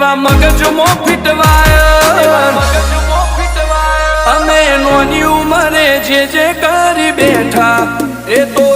એવા મગજમાં ફિટવાય અમે નોની ઉંમરે જે કરી બેઠા એ તો